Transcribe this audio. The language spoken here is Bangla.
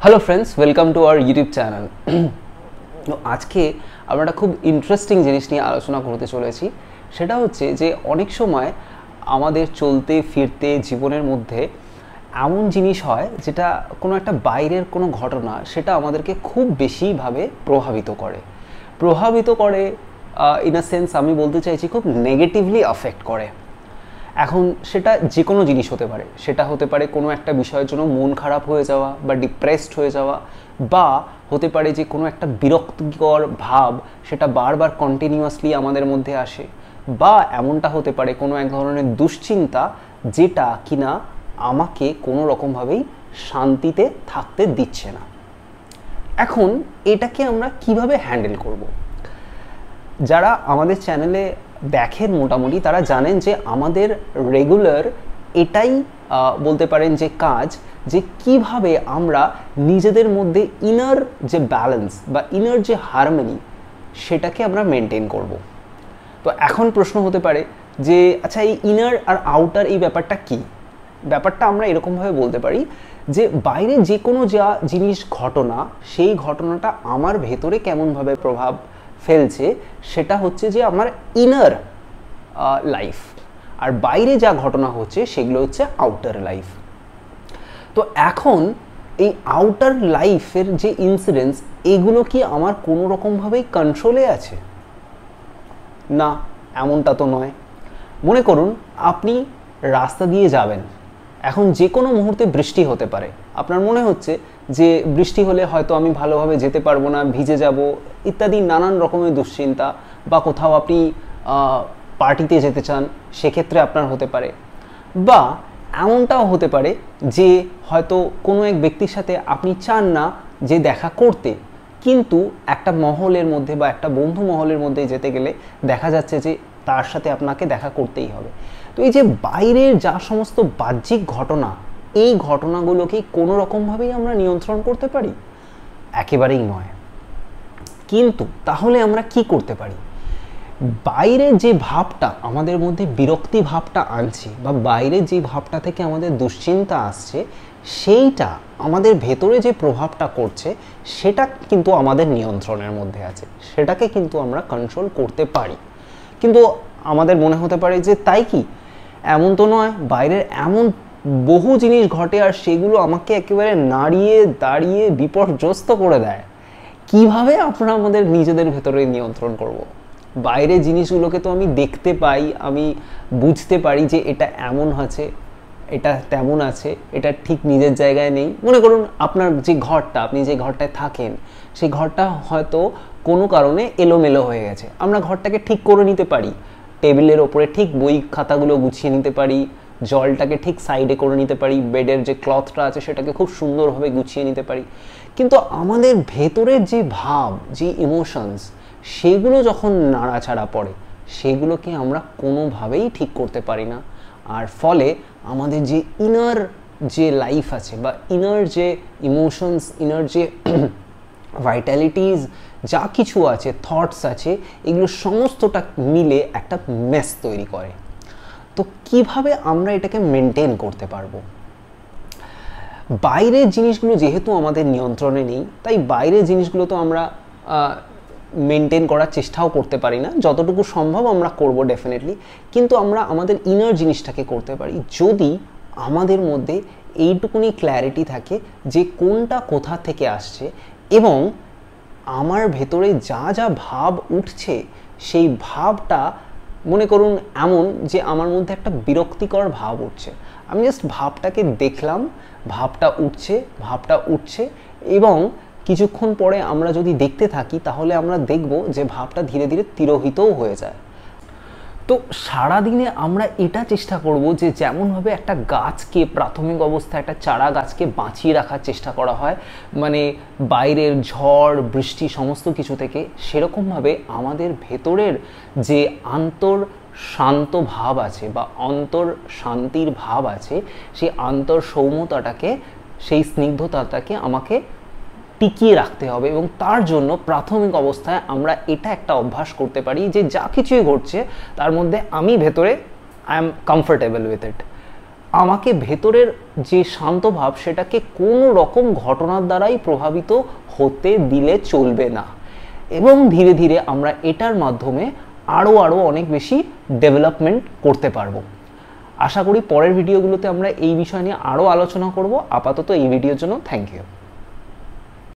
Hello friends, welcome to our YouTube channel. তো আজকে আমরা একটা খুব ইন্টারেস্টিং জিনিস নিয়ে আলোচনা করতে চলেছি। সেটা হচ্ছে যে অনেক সময় আমাদের চলতে ফিরতে জীবনের মধ্যে এমন জিনিস হয় যেটা কোনো একটা বাইরের কোনো ঘটনা সেটা আমাদেরকে খুব বেশিভাবে প্রভাবিত করে ইন আ সেন্স আমি বলতে চাইছি খুব নেগেটিভলি অ্যাফেক্ট করে। এখন সেটা যে কোনো জিনিস হতে পারে, সেটা হতে পারে কোনো একটা বিষয়ের জন্য মন খারাপ হয়ে যাওয়া বা ডিপ্রেসড হয়ে যাওয়া, বা হতে পারে যে কোনো একটা বিরক্তিকর ভাব সেটা বারবার কন্টিনিউয়াসলি আমাদের মধ্যে আসে, বা এমনটা হতে পারে কোনো এক ধরনের দুশ্চিন্তা যেটা কিনা আমাকে কোনো রকমভাবেই শান্তিতে থাকতে দিচ্ছে না। এখন এটাকে আমরা কিভাবে হ্যান্ডেল করব? যারা আমাদের চ্যানেলে দেখেন মোটামুটি তারা জানেন যে আমাদের রেগুলার এটাই বলতে পারেন যে কাজ, যে কিভাবে আমরা নিজেদের মধ্যে ইনার যে ব্যালেন্স বা ইনার যে হারমোনি সেটাকে আমরা মেনটেন করব। তো এখন প্রশ্ন হতে পারে যে আচ্ছা, এই ইনার আর আউটার এই ব্যাপারটা কি? ব্যাপারটা আমরা এরকমভাবে বলতে পারি যে বাইরে যে কোনো যা জিনিস ঘটনা, সেই ঘটনাটা আমার ভেতরে কেমনভাবে প্রভাব ফেলছে সেটা হচ্ছে যে আমার ইনার লাইফ, আর বাইরে যা ঘটনা হচ্ছে সেগুলো হচ্ছে আউটার লাইফ। তো এখন এই আউটার লাইফের যে ইনসিডেন্স, এগুলো কি আমার কোনো রকমভাবেই কন্ট্রোলে আছে? না, এমনটা তো নয়। মনে করুন আপনি রাস্তা দিয়ে যাবেন, এখন যে কোনো মুহূর্তে বৃষ্টি হতে পারে। আপনার মনে হচ্ছে যে বৃষ্টি হলে হয়তো আমি ভালোভাবে যেতে পারবো না, ভিজে যাব ইত্যাদি নানান রকমের দুশ্চিন্তা, বা কোথাও আপনি পার্টিতে যেতে চান, সেক্ষেত্রে আপনার হতে পারে। বা এমনটাও হতে পারে যে হয়তো কোনো এক ব্যক্তির সাথে আপনি চান না যে দেখা করতে, কিন্তু একটা মহলের মধ্যে বা একটা বন্ধু মহলের মধ্যে যেতে গেলে দেখা যাচ্ছে যে তার সাথে আপনাকে দেখা করতেই হবে। তো এই যে বাইরের যা সমস্ত বাহ্যিক ঘটনা, এই ঘটনাগুলোকে কোনো রকমভাবেই আমরা নিয়ন্ত্রণ করতে পারি? একেবারেই নয়। কিন্তু তাহলে আমরা কি করতে পারি? বাইরে যে ভাবটা আমাদের মধ্যে বিরক্তি ভাবটা আনছে, বা বাইরে যে ভাবটা থেকে আমাদের দুশ্চিন্তা আসছে, সেইটা আমাদের ভেতরে যে প্রভাবটা করছে সেটা কিন্তু আমাদের নিয়ন্ত্রণের মধ্যে আছে, সেটাকে কিন্তু আমরা কন্ট্রোল করতে পারি। কিন্তু আমাদের মনে হতে পারে যে তাই কি? এমন তো নয়, বাইরের এমন বহু জিনিস ঘটে আর সেগুলো আমাকে একেবারে নাড়িয়ে দাঁড়িয়ে বিপর্যস্ত করে দেয়। কিভাবে আমরা আমাদের নিজেদের ভেতরে নিয়ন্ত্রণ করব? বাইরে জিনিসগুলোকে তো আমি দেখতে পাই, আমি বুঝতে পারি যে এটা এমন আছে, এটা তেমন আছে, এটা ঠিক নিজের জায়গায় নেই। মনে করুন আপনার যে ঘরটা, আপনি যে ঘরটায় থাকেন, সেই ঘরটা হয়তো কোনো কারণে এলোমেলো হয়ে গেছে। আমরা ঘরটাকে ঠিক করে নিতে পারি, টেবিলের ওপরে ঠিক বই খাতাগুলো গুছিয়ে নিতে পারি, জলটাকে ঠিক সাইডে করে নিতে পারি, বেডের যে ক্লথটা আছে সেটাকে খুব সুন্দরভাবে গুছিয়ে নিতে পারি। কিন্তু আমাদের ভেতরের যে ভাব, যে ইমোশনস, সেগুলো যখন নাড়াচাড়া পড়ে, সেগুলোকে আমরা কোনোভাবেই ঠিক করতে পারি না। আর ফলে আমাদের যে ইনার যে লাইফ আছে, বা ইনার যে ইমোশনস, ইনার যে ভাইটালিটিস যা কিছু আছে, থটস আছে, এগুলো সমস্তটা মিলে একটা মেস তৈরি করে। তো কিভাবে আমরা এটাকে মেনটেন করতে পারবো? বাইরের জিনিসগুলো যেহেতু আমাদের নিয়ন্ত্রণে নেই, তাই বাইরের জিনিসগুলো তো আমরা মেনটেন করার চেষ্টাও করতে পারি না। যতটুকু সম্ভব আমরা করব ডেফিনেটলি, কিন্তু আমরা আমাদের ইনার জিনিসটাকে করতে পারি যদি আমাদের মধ্যে এইটুকুনি ক্ল্যারিটি থাকে যে কোনটা কোথা থেকে আসছে, এবং আমার ভেতরে যা যা ভাব উঠছে সেই ভাবটা, মনে করুন এমন যে আমার মধ্যে একটা বিরক্তিকর ভাব উঠছে, আমি জাস্ট ভাবটাকে দেখলাম, ভাবটা উঠছে, এবং কিছুক্ষণ পরে আমরা যদি দেখতে থাকি তাহলে আমরা দেখব যে ভাবটা ধীরে ধীরে তিরোহিতও হয়ে যায়। তো সারাদিনে আমরা এটা চেষ্টা করব যে যেমনভাবে একটা গাছকে প্রাথমিক অবস্থায়, একটা চারা গাছকে বাঁচিয়ে রাখার চেষ্টা করা হয়, মানে বাইরের ঝড় বৃষ্টি সমস্ত কিছু থেকে, সেরকমভাবে আমাদের ভেতরের যে আন্তর শান্ত ভাব আছে বা অন্তর শান্তির ভাব আছে, সেই আন্তর সৌম্যতাটাকে, সেই স্নিগ্ধতাটাকে আমাকে টিকিয়ে রাখতে হবে। এবং তার জন্য প্রাথমিক অবস্থায় আমরা এটা একটা অভ্যাস করতে পারি যে যা কিছুই ঘটছে তার মধ্যে আমি ভেতরে I am comfortable with it. আমাকে ভেতরের যে শান্ত ভাব সেটাকে কোনো রকম ঘটনার দ্বারাই প্রভাবিত হতে দিলে চলবে না। এবং ধীরে ধীরে আমরা এটার মাধ্যমে আরও অনেক বেশি ডেভেলপমেন্ট করতে পারবো। আশা করি পরের ভিডিওগুলোতে আমরা এই বিষয় নিয়ে আরও আলোচনা করব। আপাতত এই ভিডিওর জন্য থ্যাংক ইউ।